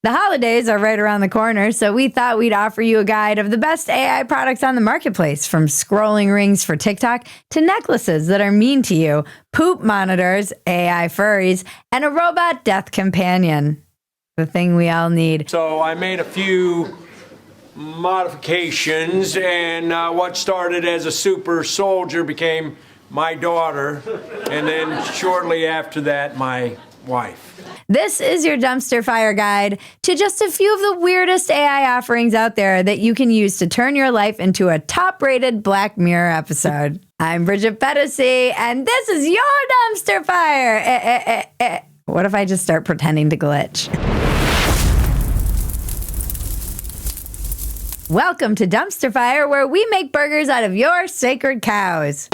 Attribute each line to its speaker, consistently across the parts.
Speaker 1: The holidays are right around the corner, so we thought we'd offer you a guide of the best AI products on the marketplace, from scrolling rings for TikTok to necklaces that are mean to you, poop monitors, AI furries, and a robot death companion. The thing we all need.
Speaker 2: So I made a few modifications, and what started as a super soldier became my daughter, and then shortly after that, my wife.
Speaker 1: This is your dumpster fire guide to just a few of the weirdest AI offerings out there that you can use to turn your life into a top-rated Black Mirror episode. I'm Bridget Phetasy, and this is your dumpster fire. What if I just start pretending to glitch? Welcome to Dumpster Fire, where we make burgers out of your sacred cows.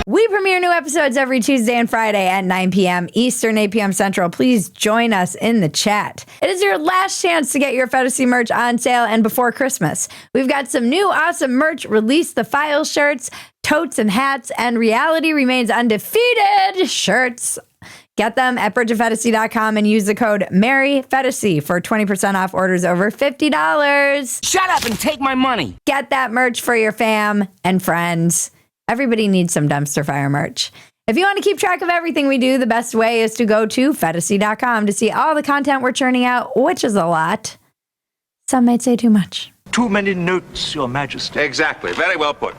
Speaker 1: We premiere new episodes every Tuesday and Friday at 9 p.m. Eastern, 8 p.m. Central. Please join us in the chat. It is your last chance to get your Phetasy merch on sale and before Christmas. We've got some new awesome merch, Release the File shirts, totes and hats, and Reality Remains Undefeated shirts. Get them at BridgetPhetasy.com and use the code MARYPhetasy for 20% off orders over $50.
Speaker 3: Shut up and take my money.
Speaker 1: Get that merch for your fam and friends. Everybody needs some dumpster fire merch. If you want to keep track of everything we do, the best way is to go to Phetasy.com to see all the content we're churning out, which is a lot. Some might say too much.
Speaker 4: Too many notes, Your Majesty.
Speaker 5: Exactly. Very well put.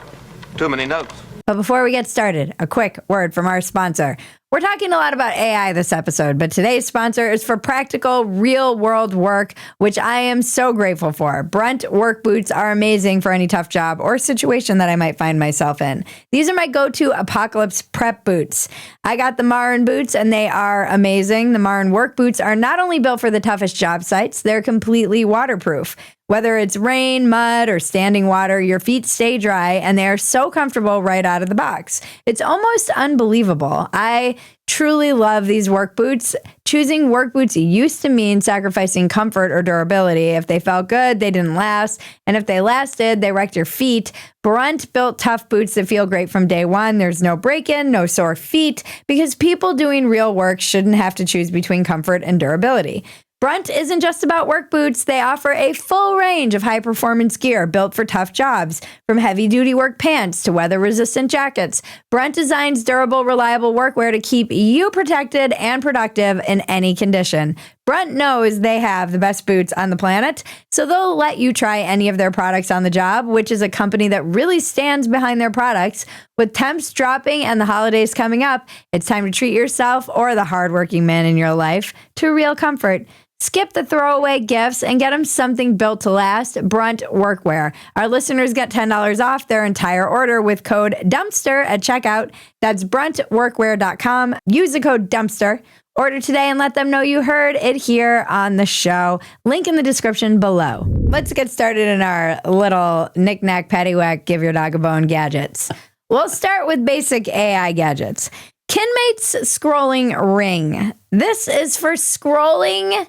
Speaker 5: Too many notes.
Speaker 1: But before we get started, a quick word from our sponsor. We're talking a lot about AI this episode, but today's sponsor is for practical, real-world work, which I am so grateful for. BRUNT work boots are amazing for any tough job or situation that I might find myself in. These are my go-to apocalypse prep boots. I got the Marin boots, and they are amazing. The Marin work boots are not only built for the toughest job sites, they're completely waterproof. Whether it's rain, mud, or standing water, your feet stay dry, and they are so comfortable right out of the box. It's almost unbelievable. I truly love these work boots. Choosing work boots used to mean sacrificing comfort or durability. If they felt good, they didn't last. And if they lasted, they wrecked your feet. BRUNT built tough boots that feel great from day one. There's no break-in, no sore feet, because people doing real work shouldn't have to choose between comfort and durability. BRUNT isn't just about work boots. They offer a full range of high-performance gear built for tough jobs, from heavy-duty work pants to weather-resistant jackets. BRUNT designs durable, reliable workwear to keep you protected and productive in any condition. BRUNT knows they have the best boots on the planet, so they'll let you try any of their products on the job, which is a company that really stands behind their products. With temps dropping and the holidays coming up, it's time to treat yourself or the hardworking man in your life to real comfort. Skip the throwaway gifts and get them something built to last, BRUNT workwear. Our listeners get $10 off their entire order with code DUMPSTER at checkout. That's bruntworkwear.com. Use the code DUMPSTER. Order today and let them know you heard it here on the show. Link in the description below. Let's get started in our little knick-knack, paddywhack, give your dog a bone gadgets. We'll start with basic AI gadgets. Kinmate's scrolling ring. This is for scrolling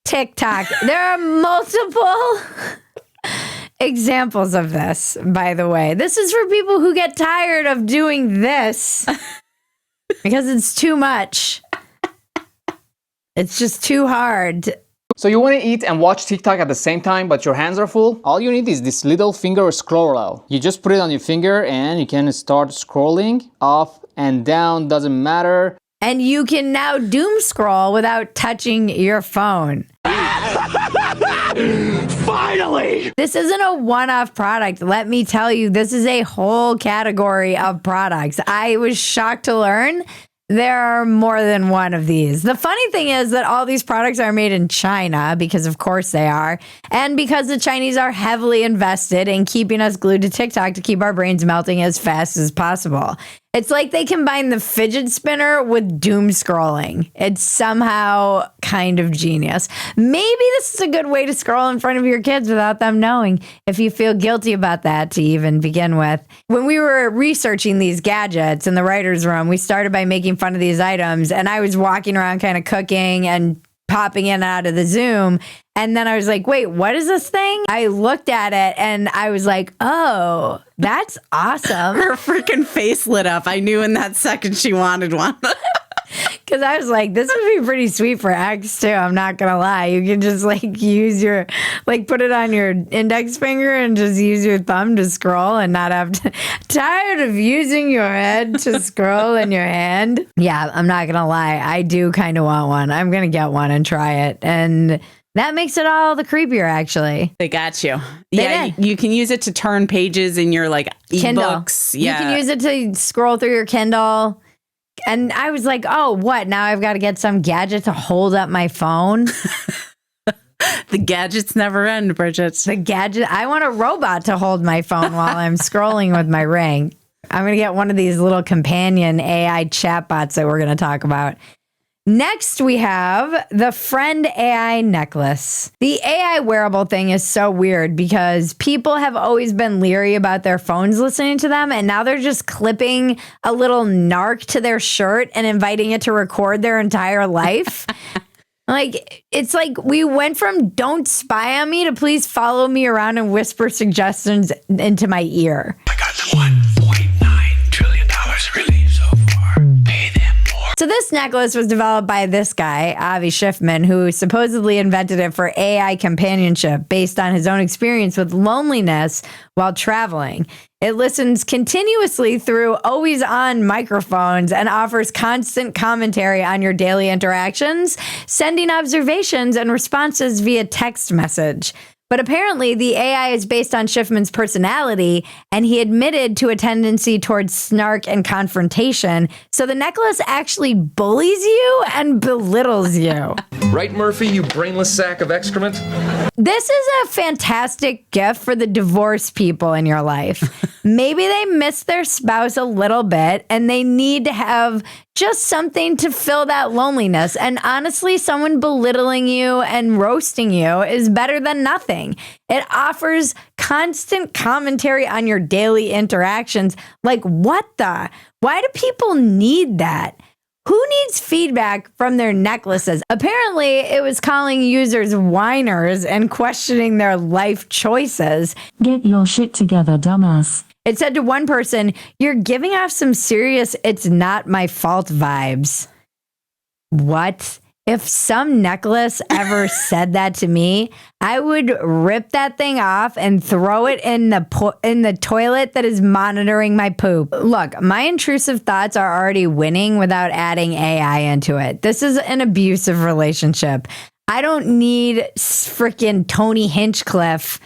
Speaker 1: TikTok. There are multiple examples of this, by the way. This is for people who get tired of doing this because it's too much. It's just too hard.
Speaker 6: So you want to eat and watch TikTok at the same time, but your hands are full? All you need is this little finger scroller. You just put it on your finger and you can start scrolling up and down, doesn't matter.
Speaker 1: And you can now doom scroll without touching your phone.
Speaker 4: Finally!
Speaker 1: This isn't a one-off product. Let me tell you, this is a whole category of products. I was shocked to learn there are more than one of these. The funny thing is that all these products are made in China, because of course they are, and because the Chinese are heavily invested in keeping us glued to TikTok to keep our brains melting as fast as possible. It's like they combine the fidget spinner with doom scrolling. It's somehow kind of genius. Maybe this is a good way to scroll in front of your kids without them knowing, if you feel guilty about that to even begin with. When we were researching these gadgets in the writer's room, we started by making fun of these items, and I was walking around kind of cooking and popping in and out of the Zoom. And then I was like, wait, what is this thing? I looked at it and I was like, oh, that's awesome.
Speaker 7: Her freaking face lit up. I knew in that second she wanted one.
Speaker 1: Because I was like, this would be pretty sweet for X too. I'm not gonna lie. You can just like use your put it on your index finger and just use your thumb to scroll and not have to. Tired of using your head to scroll in your hand? Yeah, I'm not gonna lie. I do kind of want one. I'm gonna get one and try it, and that makes it all the creepier. Actually,
Speaker 3: they got you. Yeah, you can use it to turn pages in your like ebooks.
Speaker 1: Kindle. Yeah, you can use it to scroll through your Kindle. And I was like, oh, what? Now I've got to get some gadget to hold up my phone?
Speaker 3: The gadgets never end, Bridget.
Speaker 1: The gadget. I want a robot to hold my phone while I'm scrolling with my ring. I'm going to get one of these little companion AI chatbots that we're going to talk about. Next, we have the Friend AI necklace. The AI wearable thing is so weird because people have always been leery about their phones listening to them, and now they're just clipping a little narc to their shirt and inviting it to record their entire life. It's like we went from don't spy on me to please follow me around and whisper suggestions into my ear.
Speaker 4: I got the $1.9 trillion relief so far. Pay them more.
Speaker 1: So this necklace was developed by this guy, Avi Schiffman, who supposedly invented it for AI companionship based on his own experience with loneliness while traveling. It listens continuously through always-on microphones and offers constant commentary on your daily interactions, sending observations and responses via text message. But apparently, the AI is based on Schiffman's personality, and he admitted to a tendency towards snark and confrontation. So the necklace actually bullies you and belittles you.
Speaker 7: Right, Murphy, you brainless sack of excrement?
Speaker 1: This is a fantastic gift for the divorced people in your life. Maybe they miss their spouse a little bit, and they need to have just something to fill that loneliness. And honestly, someone belittling you and roasting you is better than nothing. It offers constant commentary on your daily interactions. Like, what the? Why do people need that? Who needs feedback from their necklaces? Apparently, it was calling users whiners and questioning their life choices.
Speaker 8: Get your shit together, dumbass.
Speaker 1: It said to one person, "You're giving off some serious it's not my fault vibes." What? If some necklace ever said that to me, I would rip that thing off and throw it in the toilet that is monitoring my poop. Look, my intrusive thoughts are already winning without adding AI into it. This is an abusive relationship. I don't need freaking Tony Hinchcliffe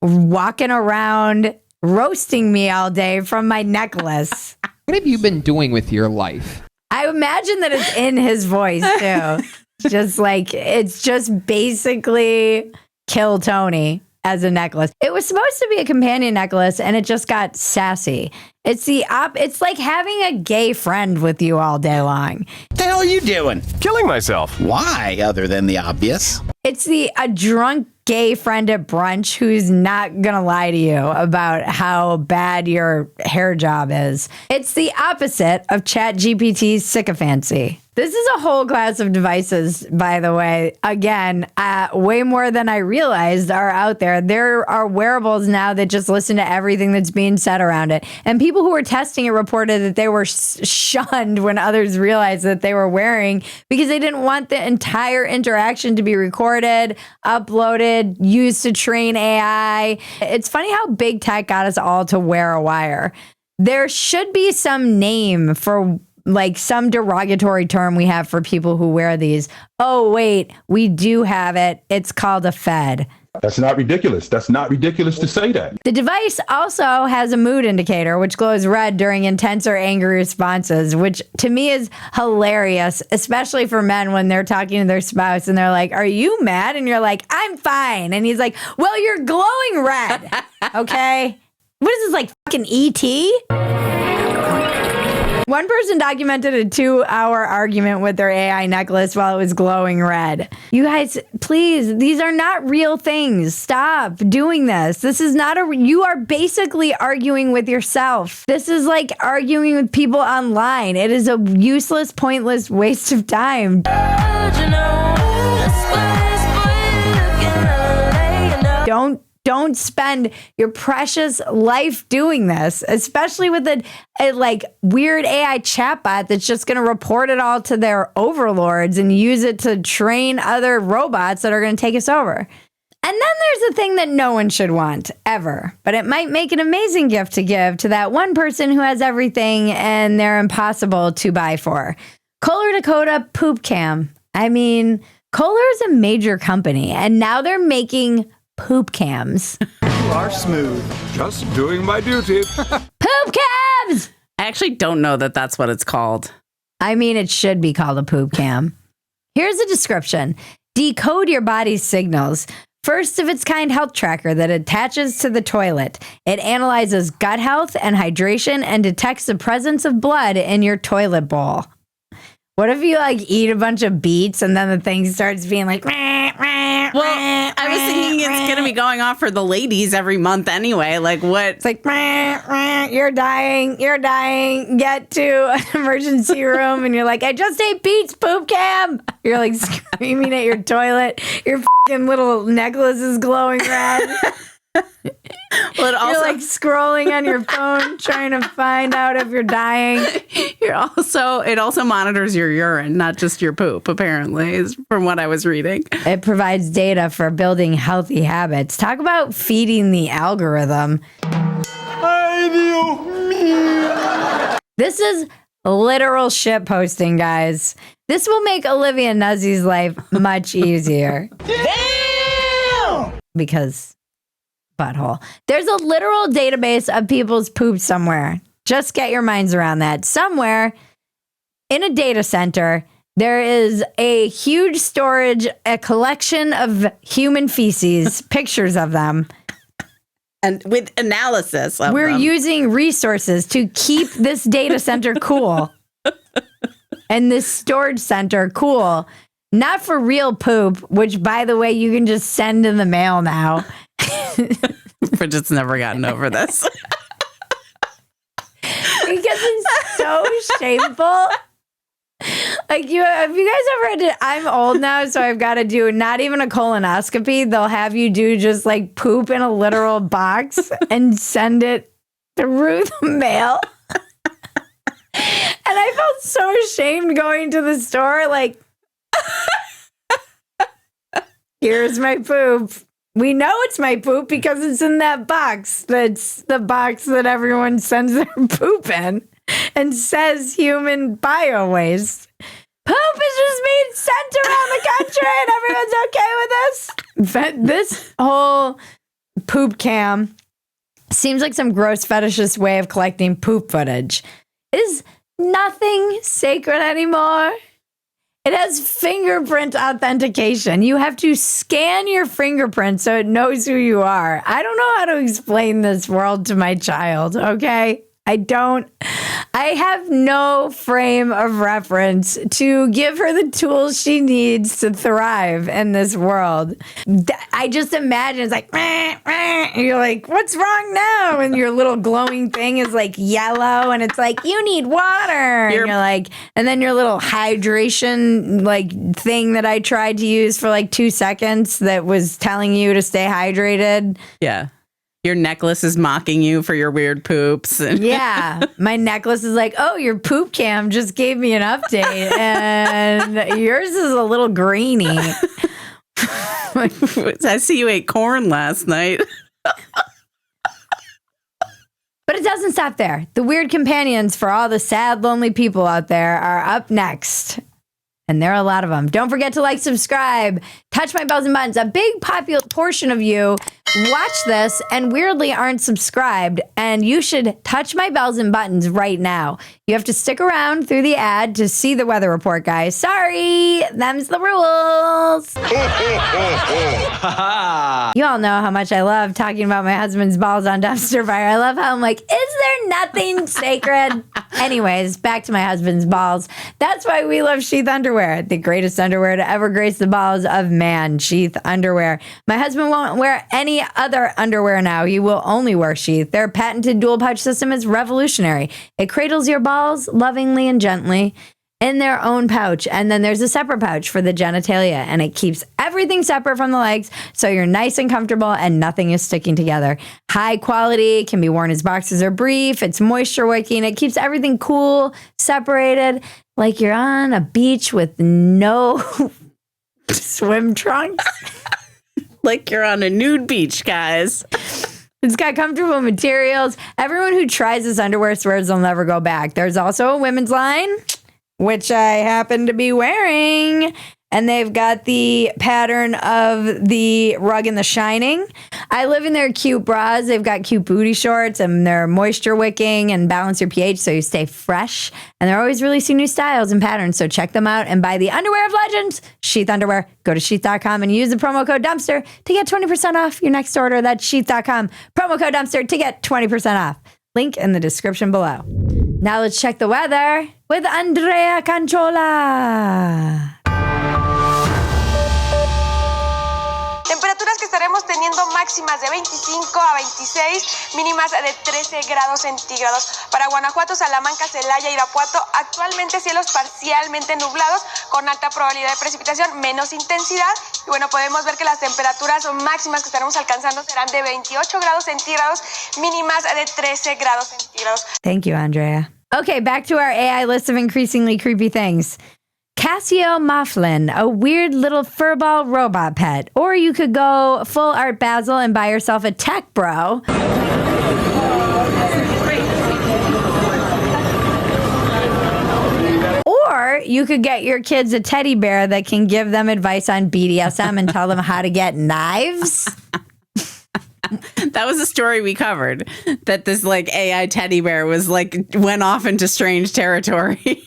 Speaker 1: walking around roasting me all day from my necklace.
Speaker 9: What have you been doing with your life?
Speaker 1: I imagine that it's in his voice too. Just like, it's just basically kill Tony as a necklace. It was supposed to be a companion necklace and it just got sassy. It's it's like having a gay friend with you all day long.
Speaker 10: What the hell are you doing?
Speaker 11: Killing myself.
Speaker 10: Why, other than the obvious?
Speaker 1: It's a drunk gay friend at brunch who's not gonna lie to you about how bad your hair job is. It's the opposite of ChatGPT's sycophancy. This is a whole class of devices, by the way. Again, way more than I realized are out there. There are wearables now that just listen to everything that's being said around it. And people who were testing it reported that they were shunned when others realized that they were wearing because they didn't want the entire interaction to be recorded, uploaded, used to train AI. It's funny how big tech got us all to wear a wire. There should be some name for like some derogatory term we have for people who wear these. Oh, wait, we do have it. It's called a Fed.
Speaker 12: That's not ridiculous. That's not ridiculous to say that.
Speaker 1: The device also has a mood indicator, which glows red during intense or angry responses, which to me is hilarious, especially for men when they're talking to their spouse and they're like, "Are you mad?" And you're like, "I'm fine." And he's like, "Well, you're glowing red." Okay. What is this, like fucking E.T.? One person documented a 2-hour argument with their AI necklace while it was glowing red. You guys, please, these are not real things. Stop doing this. This is not you are basically arguing with yourself. This is like arguing with people online. It is a useless, pointless waste of time. Don't don't spend your precious life doing this, especially with a like weird AI chatbot that's just going to report it all to their overlords and use it to train other robots that are going to take us over. And then there's a thing that no one should want, ever. But it might make an amazing gift to give to that one person who has everything and they're impossible to buy for. Kohler Dakota Poop Cam. I mean, Kohler is a major company, and now they're making poop cams.
Speaker 11: You are smooth.
Speaker 2: Just doing my duty.
Speaker 1: Poop cams!
Speaker 3: I actually don't know that that's what it's called.
Speaker 1: I mean, it should be called a poop cam. Here's a description. Decode your body's signals. First of its kind health tracker that attaches to the toilet. It analyzes gut health and hydration and detects the presence of blood in your toilet bowl. What if you like eat a bunch of beets and then the thing starts being like,
Speaker 3: well, I was thinking it's going to be going off for the ladies every month anyway. Like what?
Speaker 1: It's like, you're dying, get to an emergency room. And you're like, I just ate beets, poop cam. You're like screaming at your toilet. Your fucking little necklace is glowing red.
Speaker 3: Well,
Speaker 1: you're like scrolling on your phone trying to find out if you're dying.
Speaker 3: It also monitors your urine, not just your poop, apparently, is from what I was reading.
Speaker 1: It provides data for building healthy habits. Talk about feeding the algorithm. This is literal shit posting, guys. This will make Olivia Nuzzy's life much easier. Damn! Because butthole. There's a literal database of people's poop somewhere. Just get your minds around that. Somewhere in a data center, there is a huge storage, a collection of human feces, pictures of them.
Speaker 3: And with analysis of
Speaker 1: We're
Speaker 3: them.
Speaker 1: using resources to keep this data center cool. And this storage center cool. Not for real poop, which, by the way, you can just send in the mail now.
Speaker 3: Bridget's never gotten over this.
Speaker 1: Because it's so shameful. Like, have you guys ever had to, I'm old now, so I've got to do not even a colonoscopy. They'll have you do just like poop in a literal box and send it through the mail. And I felt so ashamed going to the store, like, here's my poop. We know it's my poop because it's in that box. That's the box that everyone sends their poop in and says human bio waste. Poop is just being sent around the country and everyone's okay with this. But this whole poop cam seems like some gross fetishist way of collecting poop footage. Is nothing sacred anymore. It has fingerprint authentication. You have to scan your fingerprint so it knows who you are. I don't know how to explain this world to my child, okay? I have no frame of reference to give her the tools she needs to thrive in this world. I just imagine it's like, and you're like, what's wrong now? And your little glowing thing is like yellow and it's like, you need water. And you're like, and then your little hydration like thing that I tried to use for like 2 seconds that was telling you to stay hydrated.
Speaker 3: Yeah. Your necklace is mocking you for your weird poops.
Speaker 1: Yeah. My necklace is like, oh, your poop cam just gave me an update. And yours is a little greeny.
Speaker 3: I see you ate corn last night.
Speaker 1: But it doesn't stop there. The weird companions for all the sad, lonely people out there are up next. And there are a lot of them. Don't forget to like, subscribe, touch my bells and buttons. A big popular portion of you watch this and weirdly aren't subscribed. And you should touch my bells and buttons right now. You have to stick around through the ad to see the weather report, guys. Sorry, them's the rules. You all know how much I love talking about my husband's balls on Dumpster Fire. I love how I'm like, is there nothing sacred? Anyways, back to my husband's balls. That's why we love Sheath underwear, the greatest underwear to ever grace the balls of man. Sheath underwear. My husband won't wear any other underwear now. He will only wear Sheath. Their patented dual pouch system is revolutionary. It cradles your balls lovingly and gently. in their own pouch. And then there's a separate pouch for the genitalia, and it keeps everything separate from the legs, so you're nice and comfortable and nothing is sticking together. High quality, can be worn as boxers or brief. It's moisture wicking. It keeps everything cool, separated, like you're on a beach with no swim trunks.
Speaker 3: Like you're on a nude beach, guys.
Speaker 1: It's got comfortable materials. Everyone who tries this underwear swears they'll never go back. There's also a women's line, which I happen to be wearing. And they've got the pattern of the rug in The Shining. I live in their cute bras. They've got cute booty shorts, and they're moisture wicking and balance your pH so you stay fresh. And they're always releasing new styles and patterns. So check them out and buy the underwear of legends, Sheath underwear. Go to sheath.com and use the promo code Dumpster to get 20% off your next order. That's sheath.com. Promo code Dumpster to get 20% off. Link in the description below. Now let's check the weather with Andrea Canchola.
Speaker 11: Temperaturas que estaremos teniendo máximas de 25 a 26, mínimas de 13 grados centígrados. Para Guanajuato, Salamanca, Celaya, Irapuato, actualmente cielos parcialmente nublados con alta probabilidad de precipitación, menos intensidad. Y bueno, podemos ver que las temperaturas máximas que estaremos alcanzando serán de 28 grados centígrados, mínimas de 13 grados centígrados.
Speaker 1: Thank you, Andrea. Okay, back to our AI list of increasingly creepy things. Cassio Mouflin, a weird little furball robot pet. Or you could go full Art Basel and buy yourself a tech bro. Or you could get your kids a teddy bear that can give them advice on BDSM and tell them how to get knives.
Speaker 3: That was a story we covered, that this like AI teddy bear was like went off into strange territory.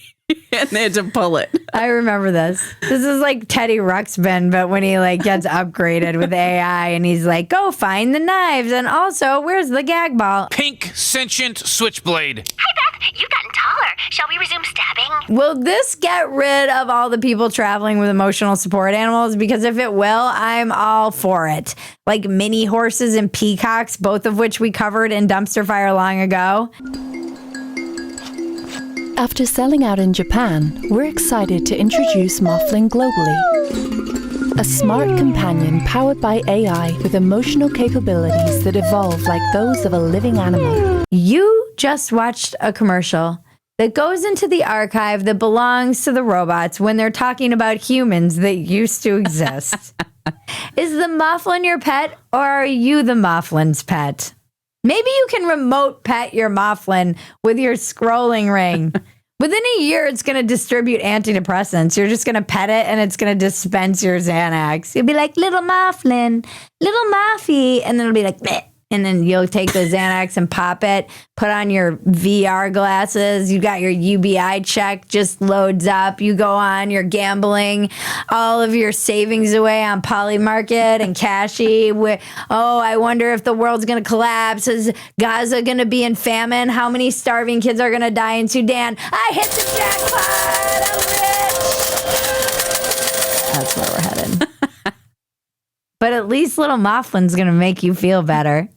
Speaker 3: And they had to pull it.
Speaker 1: I remember this. This is like Teddy Ruxpin, but when he like gets upgraded with AI and he's like, go find the knives. And also, where's the gag ball?
Speaker 4: Pink sentient switchblade.
Speaker 13: Hi, Beth. You've gotten taller. Shall we resume stabbing?
Speaker 1: Will this get rid of all the people traveling with emotional support animals? Because if it will, I'm all for it. Like mini horses and peacocks, both of which we covered in Dumpster Fire long ago.
Speaker 14: After selling out in Japan, we're excited to introduce Mouflin globally. A smart companion powered by AI with emotional capabilities that evolve like those of a living animal.
Speaker 1: You just watched a commercial that goes into the archive that belongs to the robots when they're talking about humans that used to exist. Is the Mouflin your pet, or are you the Mouflin's pet? Maybe you can remote pet your Mouflin with your scrolling ring. Within a year, it's going to distribute antidepressants. You're just going to pet it, and it's going to dispense your Xanax. You'll be like, little Mouflin, little Moffy, and then it'll be like, bleh. And then you'll take the Xanax and pop it, put on your VR glasses. You got your UBI check, just loads up. You go on, you're gambling all of your savings away on Polymarket and Cashy. Oh, I wonder if the world's going to collapse. Is Gaza going to be in famine? How many starving kids are going to die in Sudan? I hit the jackpot. I'm rich. That's where we're headed. But at least little Mouflin's going to make you feel better.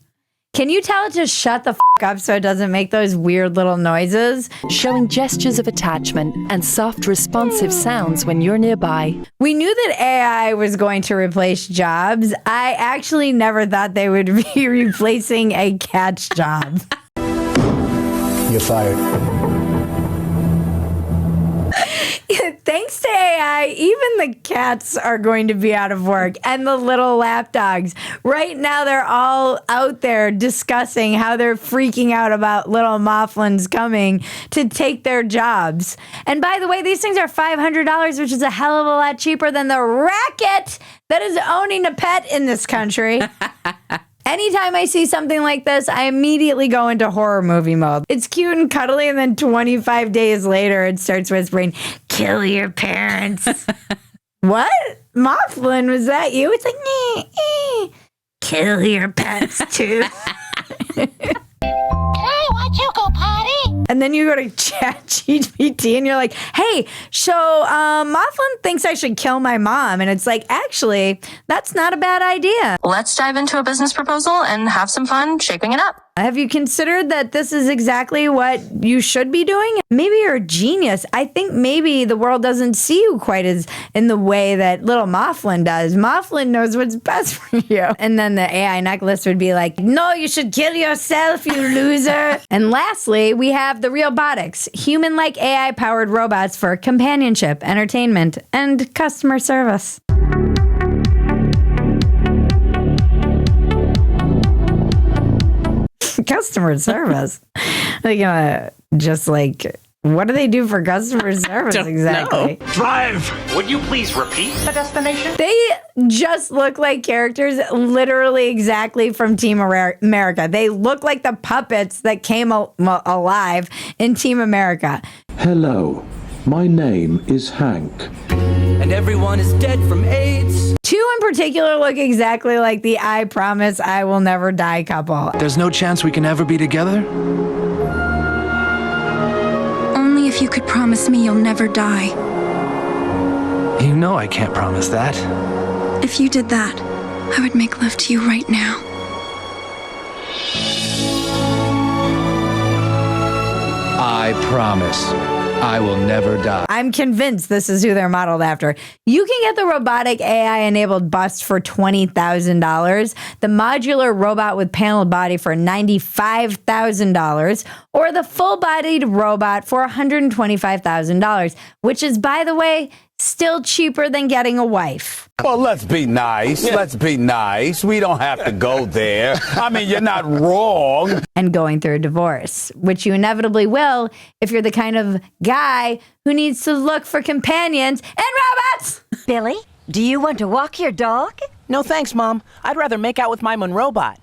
Speaker 1: Can you tell it to shut the up so it doesn't make those weird little noises?
Speaker 14: Showing gestures of attachment and soft responsive sounds when you're nearby.
Speaker 1: We knew that AI was going to replace jobs. I actually never thought they would be replacing a cat's job.
Speaker 15: You're fired.
Speaker 1: Thanks to AI, even the cats are going to be out of work, and the little lap dogs. Right now, they're all out there discussing how they're freaking out about little Mouflins coming to take their jobs. And by the way, these things are $500, which is a hell of a lot cheaper than the racket that is owning a pet in this country. Anytime I see something like this, I immediately go into horror movie mode. It's cute and cuddly, and then 25 days later, it starts whispering, kill your parents. What? Mouflin, was that you? It's like, kill your pets, too.
Speaker 13: Hey, why'd you go potty?
Speaker 1: And then you go to ChatGPT and you're like, hey, so Mouflin thinks I should kill my mom. And it's like, actually, that's not a bad idea.
Speaker 16: Let's dive into a business proposal and have some fun shaping it up.
Speaker 1: Have you considered that this is exactly what you should be doing? Maybe you're a genius. I think maybe the world doesn't see you quite as in the way that little Mouflin does. Mouflin knows what's best for you. And then the AI necklace would be like, no, you should kill yourself, you loser. And lastly, we have the Realbotics, human-like AI-powered robots for companionship, entertainment, and customer service. Customer service. They're gonna just like, what do they do for customer service exactly?
Speaker 4: Drive! Would you please repeat the destination?
Speaker 1: They just look like characters literally exactly from Team America. They look like the puppets that came alive in Team America.
Speaker 16: Hello, my name is Hank.
Speaker 17: And everyone is dead from AIDS.
Speaker 1: Two in particular look exactly like the I Promise I Will Never Die couple.
Speaker 17: There's no chance we can ever be together?
Speaker 18: Only if you could promise me you'll never die.
Speaker 17: You know I can't promise that.
Speaker 18: If you did that, I would make love to you right now.
Speaker 17: I promise I will never die.
Speaker 1: I'm convinced this is who they're modeled after. You can get the robotic AI-enabled bust for $20,000, the modular robot with paneled body for $95,000, or the full-bodied robot for $125,000, which is, by the way, still cheaper than getting a wife.
Speaker 19: Well, let's be nice. Yeah. Let's be nice. We don't have to go there. I mean, you're not wrong.
Speaker 1: And going through a divorce, which you inevitably will if you're the kind of guy who needs to look for companions and robots.
Speaker 20: Billy, do you want to walk your dog?
Speaker 21: No thanks, Mom. I'd rather make out with my Monrobot.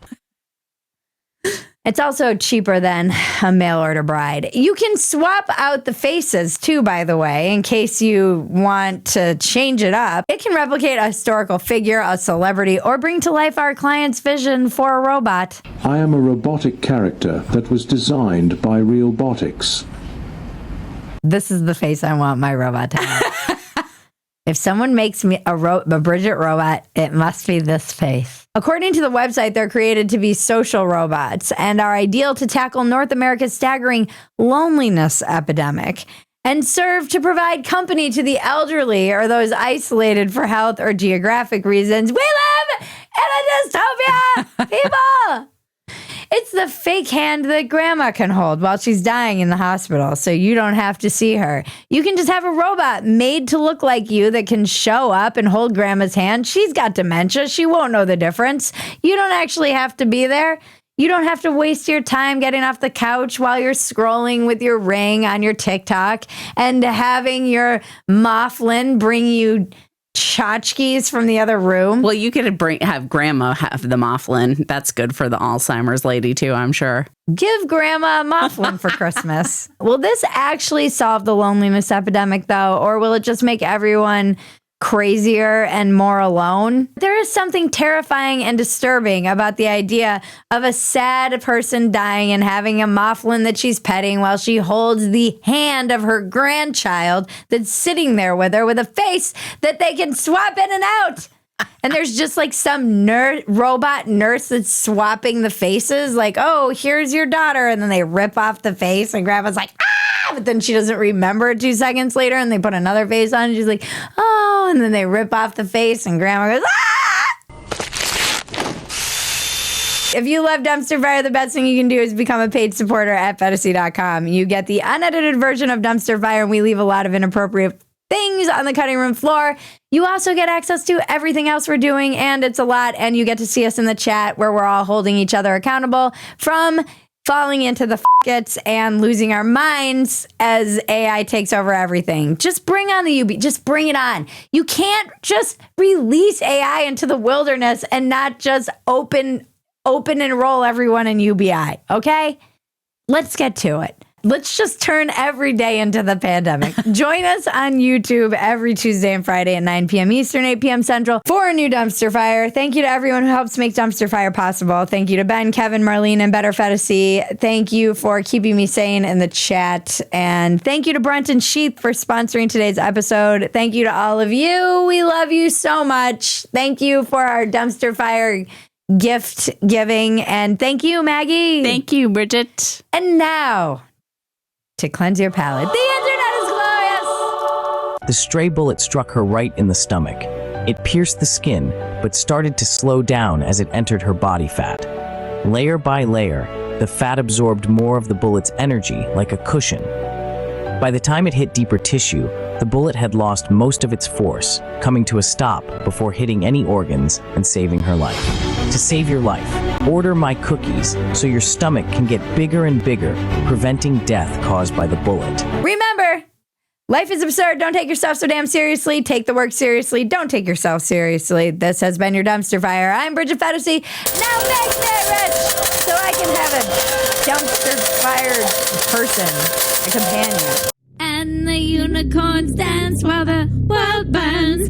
Speaker 1: It's also cheaper than a mail-order bride. You can swap out the faces, too, by the way, in case you want to change it up. It can replicate a historical figure, a celebrity, or bring to life our client's vision for a robot.
Speaker 16: I am a robotic character that was designed by Realbotics.
Speaker 1: This is the face I want my robot to have. If someone makes me a Bridget robot, it must be this face. According to the website, they're created to be social robots and are ideal to tackle North America's staggering loneliness epidemic and serve to provide company to the elderly or those isolated for health or geographic reasons. We live in a dystopia, people! It's the fake hand that grandma can hold while she's dying in the hospital, so you don't have to see her. You can just have a robot made to look like you that can show up and hold grandma's hand. She's got dementia. She won't know the difference. You don't actually have to be there. You don't have to waste your time getting off the couch while you're scrolling with your Ring on your TikTok and having your Mouflin bring you tchotchkes from the other room.
Speaker 3: Well, you could have grandma have the Mouflin. That's good for the Alzheimer's lady too, I'm sure.
Speaker 1: Give grandma a Mouflin for Christmas. Will this actually solve the loneliness epidemic, though, or will it just make everyone crazier and more alone? There is something terrifying and disturbing about the idea of a sad person dying and having a Mouflin that she's petting while she holds the hand of her grandchild that's sitting there with her with a face that they can swap in and out. And there's just like some robot nurse that's swapping the faces, like, oh, here's your daughter. And then they rip off the face and grandma's like, ah, but then she doesn't remember it 2 seconds later and they put another face on and she's like, oh, and then they rip off the face and grandma goes, ah! If you love Dumpster Fire, the best thing you can do is become a paid supporter at Phetasy.com. You get the unedited version of Dumpster Fire and we leave a lot of inappropriate things on the cutting room floor. You also get access to everything else we're doing, and it's a lot, and you get to see us in the chat where we're all holding each other accountable from falling into the f***its and losing our minds as AI takes over everything. Just bring on the UB. Just bring it on. You can't just release AI into the wilderness and not just open enroll everyone in UBI, okay? Let's get to it. Let's just turn every day into the pandemic. Join us on YouTube every Tuesday and Friday at 9 p.m. Eastern, 8 p.m. Central for a new Dumpster Fire. Thank you to everyone who helps make Dumpster Fire possible. Thank you to Ben, Kevin, Marlene, and Better Phetasy. Thank you for keeping me sane in the chat. And thank you to Brunt and Sheath for sponsoring today's episode. Thank you to all of you. We love you so much. Thank you for our Dumpster Fire gift giving. And thank you, Maggie.
Speaker 3: Thank you, Bridget.
Speaker 1: And now, to cleanse your palate, the internet is glorious.
Speaker 5: The stray bullet struck her right in the stomach. It pierced the skin, but started to slow down as it entered her body fat. Layer by layer, the fat absorbed more of the bullet's energy like a cushion. By the time it hit deeper tissue, the bullet had lost most of its force, coming to a stop before hitting any organs and saving her life. To save your life, order my cookies so your stomach can get bigger and bigger, preventing death caused by the bullet.
Speaker 1: Remember, life is absurd. Don't take yourself so damn seriously. Take the work seriously. Don't take yourself seriously. This has been your Dumpster Fire. I'm Bridget Phetasy. Now make me rich so I can have a dumpster fired person, a companion.
Speaker 22: And the unicorns dance while the world burns.